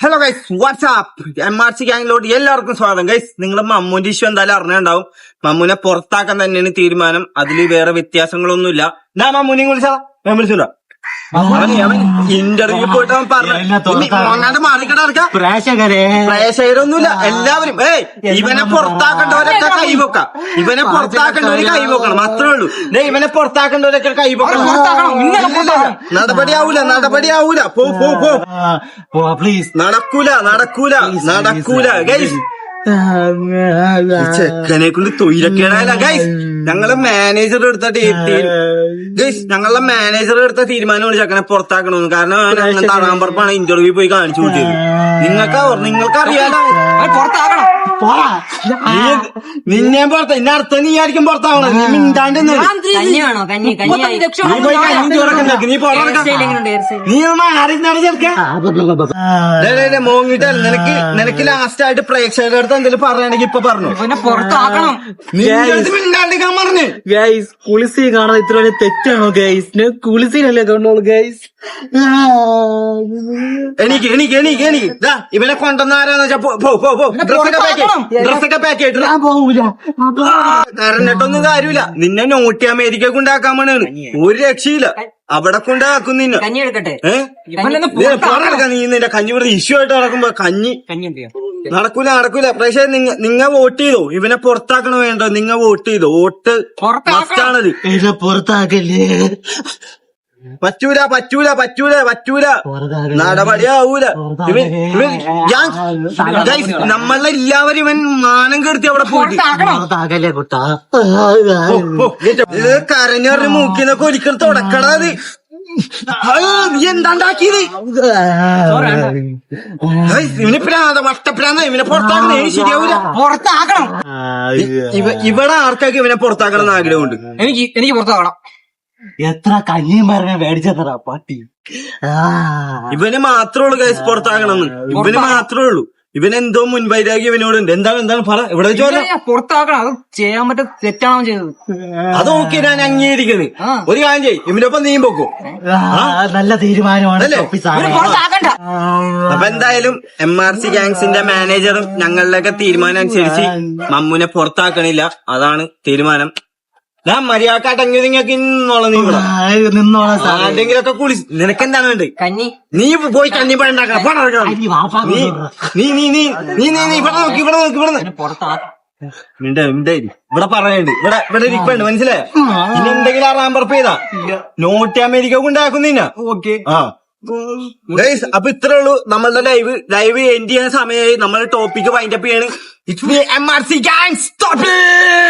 Hello guys, WhatsApp MRC ഗ്യാങ്ങിലോട്ട് എല്ലാവർക്കും സ്വാഗതം. Guys, നിങ്ങൾ മമ്മൂന്റെ ഇഷ്യൂ എന്തായാലും അറിഞ്ഞിട്ടുണ്ടാവും. മമ്മൂനെ പുറത്താക്കാൻ തന്നെയാണ് തീരുമാനം. അതിൽ വേറെ വ്യത്യാസങ്ങളൊന്നുമില്ല. ഞാൻ മമ്മൂനെയും വിളിച്ചോ അവൻ ഇന്റർവ്യൂ പോയിട്ട് അവൻ പറഞ്ഞു മാറിക്കിടക്കാം. പ്രേക്ഷകരൊന്നുമില്ല, എല്ലാവരും ഇവനെ പുറത്താക്കേണ്ടവരൊക്കെ കൈവെക്കാം. ഇവനെ പുറത്താക്കേണ്ടവര് കൈവെക്കണം, അത്രേ ഉള്ളൂ. ഇവനെ പുറത്താക്കേണ്ടവരൊക്കെ കൈവെക്കണം. നടപടിയാവൂല. പോ പ്ലീസ്. നടക്കൂല ഗൈസ്. ചെക്കനെ കൊണ്ട് തൊയിലക്കേടായല്ല ഗൈസ്. ഞങ്ങളെ മാനേജർ എടുത്ത തീരുമാനമാണ് ചെക്കനെ പുറത്താക്കണമെന്ന്. കാരണം അങ്ങനത്തെ അറാമ്പറപ്പാണ് ഇന്റർവ്യൂ പോയി കാണിച്ചു കൂട്ടിയത്. നിങ്ങൾക്കറിയാലോ നിന്നെ പുറത്ത ഇന്ന അർത്ഥം നീ ആയിരിക്കും പുറത്താവണം. നീ മിണ്ടാണ്ട് നീ മോങ്ങിട്ടല്ല. നിനക്ക് ലാസ്റ്റ് ആയിട്ട് പ്രേക്ഷകരുടെ അടുത്ത് എന്തെങ്കിലും പറയുകയാണെങ്കിൽ ഇപ്പൊ പറഞ്ഞു മിണ്ടാണ്ടിരിക്കാൻ പറഞ്ഞു. ഗൈസ്, കുളിസി കാണാൻ ഇത്ര വലിയ തെറ്റാണോ ഗൈസ്? കുളിസീനല്ലേ കണ്ടോളൂ ഗൈസ്. എനിക്ക് ഇവനെ കൊണ്ടുവന്ന ആരാന്ന് വെച്ചാ ഡ്രസ്സൊക്കെ പാക്ക് ചെയ്തിട്ട് കരഞ്ഞിട്ടൊന്നും കാര്യമില്ല. നിന്നെ നോട്ടി അമേരിക്ക കൊണ്ടാക്കാൻ വേണാണ്. ഒരു രക്ഷയില്ല. അവിടെ കൊണ്ടാക്കും നിന്നെ. നീ നിന്റെ കഞ്ഞി വെറുതെ ഇഷ്യൂ ആയിട്ട് നടക്കുമ്പോ കഞ്ഞി നടക്കൂല. പക്ഷേ നിങ്ങ വോട്ട് ചെയ്തോ ഇവനെ പുറത്താക്കണോ വേണ്ടോ? നിങ്ങ വോട്ട് ചെയ്തോ? വോട്ട് മസ്റ്റാണത്. പുറത്താക്കല്ലേ? പറ്റൂല. നടപടിയാവൂല. നമ്മളെ എല്ലാവരും ഇവൻ മാനം കെടുത്തി അവിടെ പോയിട്ട് കരഞ്ഞറിഞ്ഞ് മൂക്കിന്നൊക്കെ ഒരിക്കൽ തുടക്കണത്. നീ എന്താണ്ടാക്കിയത്? ഇവന് വട്ടപ്രാന്ത. ഇവനെ പുറത്താക്കണേ ശരിയാവൂല. പുറത്താക്കണം. ഇവിടെ ആർക്കൊക്കെ ഇവനെ പുറത്താക്കണം ആഗ്രഹമുണ്ട്. എനിക്ക് പുറത്താക്കണം. എത്ര കഞ്ഞിയും പറഞ്ഞ മേടിച്ചെത്തറാ പാട്ടി. ഇവന് മാത്രമേ ഉള്ളൂ ഗൈസ് പുറത്താക്കണമെന്ന്. ഇവന് മാത്രമേ ഉള്ളൂ. ഇവനെന്തോ മുൻവൈരാഗ്യം ഇവനോടുണ്ട്. എന്താണ് പറ. ഇവിടെ പുറത്താക്കണം. അത് ചെയ്യാൻ പറ്റും. തെറ്റാണോ ചെയ്തത്? അത് ഓക്കെ, ഞാൻ അംഗീകരിക്കുന്നത്. ഒരു കാര്യം ചെയ്യും, ഇവനൊപ്പം നീയും പൊക്കോ. നല്ല തീരുമാനമാണ്. അപ്പൊ എന്തായാലും MRC ഗ്യാങ്സിന്റെ മാനേജറും ഞങ്ങളുടെയൊക്കെ തീരുമാനം അനുസരിച്ച് മമ്മൂനെ പുറത്താക്കണില്ല. അതാണ് തീരുമാനം. ഞാൻ മര്യാദക്കാട്ടങ്ങി നിങ്ങൾക്ക് നിന്നോളാം. ആരെങ്കിലൊക്കെ കുളി. നിനക്കെന്താണ് വേണ്ടത്? കഞ്ഞി. നീ പോയി കഞ്ഞി പണ്ടാക്കണം. ഇവിടെ പറയണ്ട്. ഇവിടെ ഇരിപ്പുണ്ട്, മനസ്സിലായോ? ഇനി എന്തെങ്കിലും അറാമ്പറപ്പ് ചെയ്താ നോട്ടി അമേരിക്ക കൊണ്ടാക്കുന്നില്ല. ഓക്കെ. അപ്പൊ ഇത്രേ ഉള്ളൂ നമ്മളുടെ ലൈവ് എൻഡ് ചെയ്യുന്ന സമയമായി. നമ്മൾ ടോപ്പിക്ക് വൈൻഡപ്പ് ചെയ്യാണ്. MRC Gang, stop it!